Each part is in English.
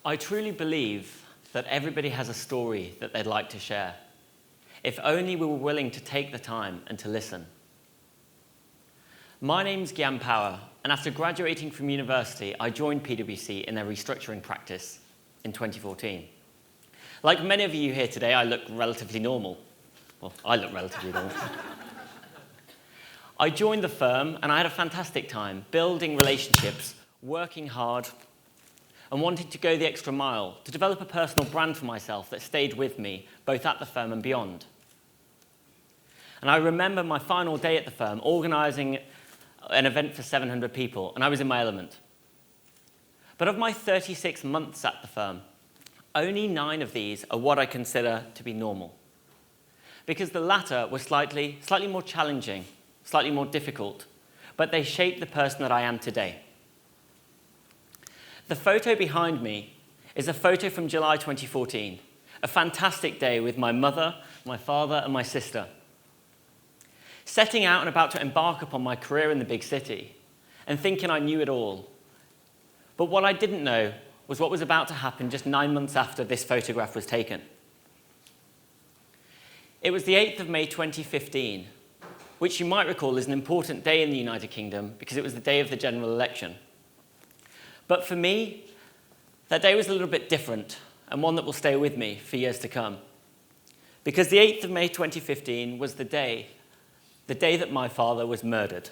I truly believe that everybody has a story that they'd like to share, if only we were willing to take the time and to listen. My name's Gian, and after graduating from university, I joined PwC in their restructuring practice in 2014. Like many of you here today, I look relatively normal. Well, I look relatively normal. I joined the firm, and I had a fantastic time building relationships, working hard, and wanting to go the extra mile to develop a personal brand for myself that stayed with me, both at the firm and beyond. And I remember my final day at the firm, organising an event for 700 people, and I was in my element. But of my 36 months at the firm, only 9 of these are what I consider to be normal. Because the latter were slightly more challenging, slightly more difficult, but they shaped the person that I am today. The photo behind me is a photo from July 2014, a fantastic day with my mother, my father, and my sister. Setting out and about to embark upon my career in the big city, and thinking I knew it all. But what I didn't know was what was about to happen just 9 months after this photograph was taken. It was the 8th of May 2015, which you might recall is an important day in the United Kingdom because it was the day of the general election. But for me, that day was a little bit different, and one that will stay with me for years to come. Because the 8th of May 2015 was the day that my father was murdered.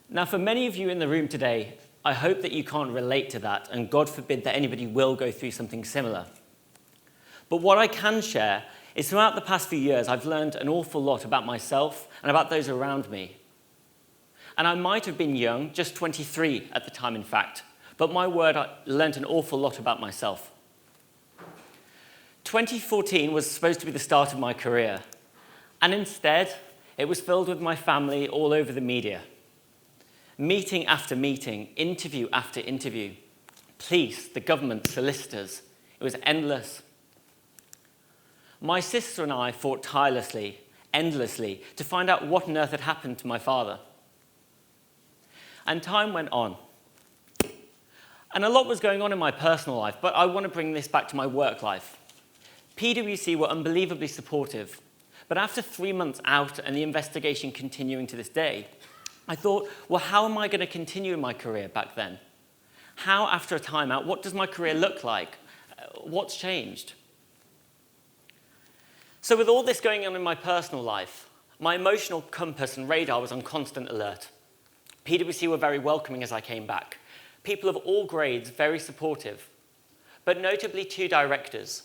Now, for many of you in the room today, I hope that you can't relate to that, and God forbid that anybody will go through something similar. But what I can share is throughout the past few years, I've learned an awful lot about myself and about those around me. And I might have been young, just 23 at the time, in fact, but my word, I learned an awful lot about myself. 2014 was supposed to be the start of my career, and instead, it was filled with my family all over the media. Meeting after meeting, interview after interview, police, the government, solicitors. It was endless. My sister and I fought tirelessly, endlessly, to find out what on earth had happened to my father. And time went on. And a lot was going on in my personal life, but I want to bring this back to my work life. PwC were unbelievably supportive, but after 3 months out and the investigation continuing to this day, I thought, well, how am I going to continue in my career back then? How, after a time out, what does my career look like? What's changed? So with all this going on in my personal life, my emotional compass and radar was on constant alert. PwC were very welcoming as I came back. People of all grades, very supportive. But notably 2 directors,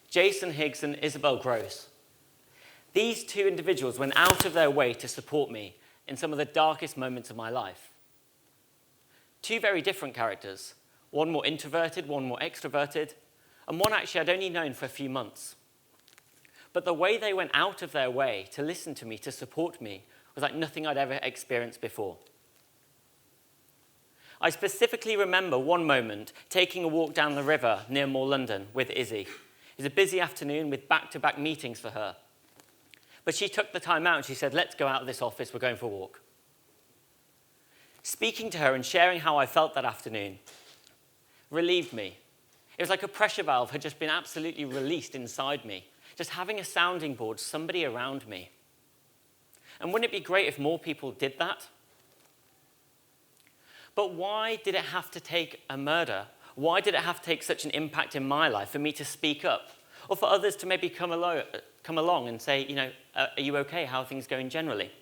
Jason Higgs and Isabel Gross. These 2 individuals went out of their way to support me in some of the darkest moments of my life. 2 very different characters, one more introverted, one more extroverted, and one actually I'd only known for a few months. But the way they went out of their way to listen to me, to support me, was like nothing I'd ever experienced before. I specifically remember one moment taking a walk down the river near Moor London with Izzy. It was a busy afternoon with back-to-back meetings for her. But she took the time out and she said, let's go out of this office, we're going for a walk. Speaking to her and sharing how I felt that afternoon relieved me. It was like a pressure valve had just been absolutely released inside me. Just having a sounding board, somebody around me. And wouldn't it be great if more people did that? But why did it have to take a murder? Why did it have to take such an impact in my life for me to speak up? Or for others to maybe come along and say, you know, are you okay? How are things going generally?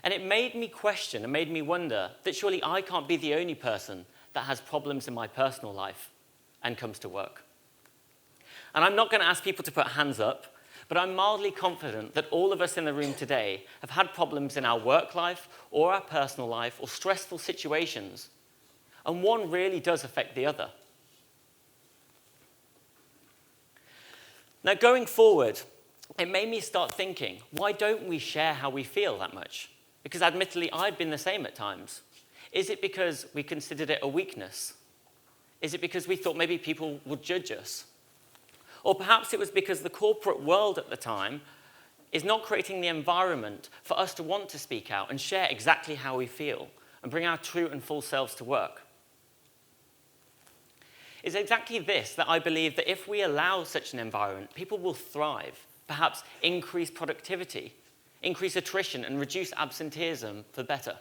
And it made me question and made me wonder that surely I can't be the only person that has problems in my personal life and comes to work. And I'm not going to ask people to put hands up, but I'm mildly confident that all of us in the room today have had problems in our work life or our personal life or stressful situations. And one really does affect the other. Now, going forward, it made me start thinking, why don't we share how we feel that much? Because admittedly, I've been the same at times. Is it because we considered it a weakness? Is it because we thought maybe people would judge us? Or perhaps it was because the corporate world at the time is not creating the environment for us to want to speak out and share exactly how we feel and bring our true and full selves to work. It's exactly this that I believe that if we allow such an environment, people will thrive, perhaps increase productivity, increase attrition, and reduce absenteeism for better.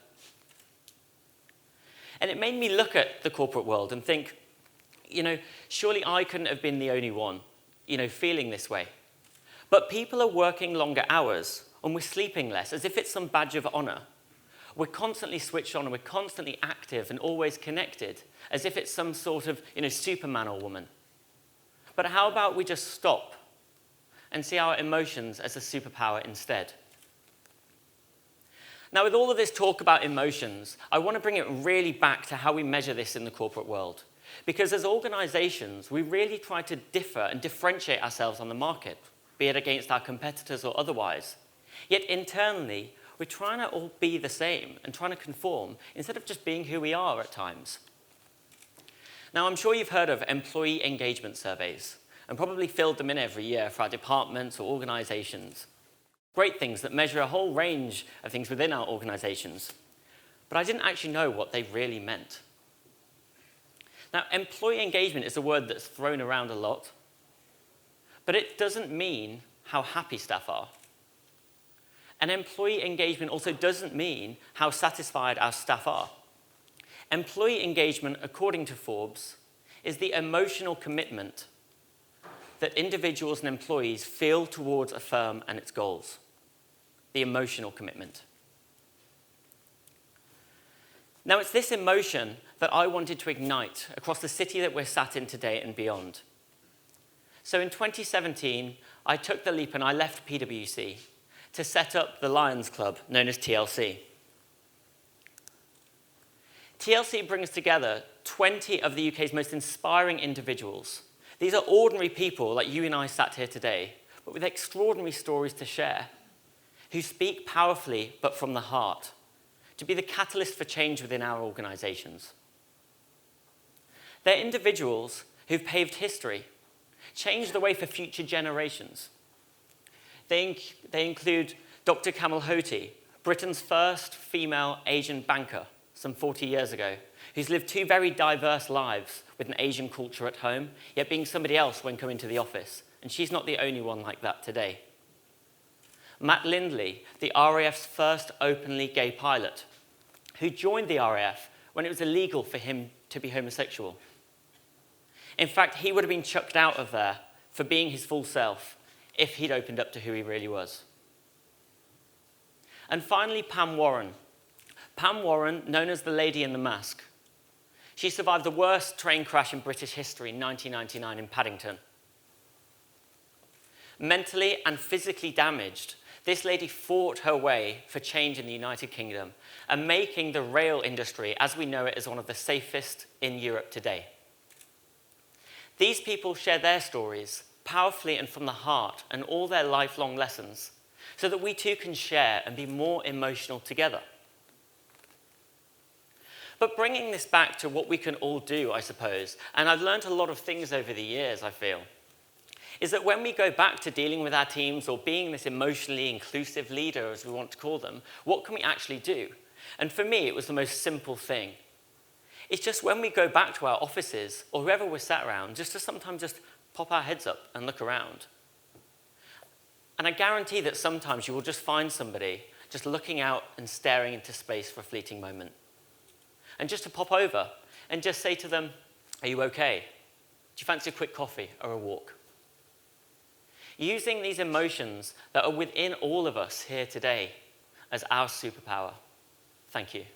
And it made me look at the corporate world and think, surely I couldn't have been the only one, feeling this way. But people are working longer hours, and we're sleeping less, as if it's some badge of honor. We're constantly switched on, and we're constantly active and always connected, as if it's some sort of, Superman or woman. But how about we just stop and see our emotions as a superpower instead? Now, with all of this talk about emotions, I want to bring it really back to how we measure this in the corporate world. Because as organizations, we really try to differ and differentiate ourselves on the market, be it against our competitors or otherwise. Yet internally, we're trying to all be the same and trying to conform instead of just being who we are at times. Now, I'm sure you've heard of employee engagement surveys and probably filled them in every year for our departments or organizations. Great things that measure a whole range of things within our organizations. But I didn't actually know what they really meant. Now, employee engagement is a word that's thrown around a lot, but it doesn't mean how happy staff are. And employee engagement also doesn't mean how satisfied our staff are. Employee engagement, according to Forbes, is the emotional commitment that individuals and employees feel towards a firm and its goals. The emotional commitment. Now, it's this emotion that I wanted to ignite across the city that we're sat in today and beyond. So in 2017, I took the leap and I left PwC to set up the Lions Club, known as TLC. TLC brings together 20 of the UK's most inspiring individuals. These are ordinary people like you and I sat here today, but with extraordinary stories to share, who speak powerfully but from the heart, to be the catalyst for change within our organizations. They're individuals who've paved history, changed the way for future generations. They include Dr. Kamal Hoti, Britain's first female Asian banker some 40 years ago, who's lived two very diverse lives with an Asian culture at home, yet being somebody else when coming to the office. And she's not the only one like that today. Matt Lindley, the RAF's first openly gay pilot, who joined the RAF when it was illegal for him to be homosexual. In fact, he would have been chucked out of there for being his full self if he'd opened up to who he really was. And finally, Pam Warren. Pam Warren, known as the Lady in the Mask. She survived the worst train crash in British history in 1999 in Paddington. Mentally and physically damaged, this lady fought her way for change in the United Kingdom and making the rail industry, as we know it, as one of the safest in Europe today. These people share their stories powerfully and from the heart and all their lifelong lessons so that we too can share and be more emotional together. But bringing this back to what we can all do, I suppose, and I've learned a lot of things over the years, I feel, is that when we go back to dealing with our teams or being this emotionally inclusive leader, as we want to call them, what can we actually do? And for me, it was the most simple thing. It's just when we go back to our offices or wherever we're sat around, just to sometimes just pop our heads up and look around. And I guarantee that sometimes you will just find somebody just looking out and staring into space for a fleeting moment. And just to pop over and just say to them, "Are you okay? Do you fancy a quick coffee or a walk?" Using these emotions that are within all of us here today as our superpower. Thank you.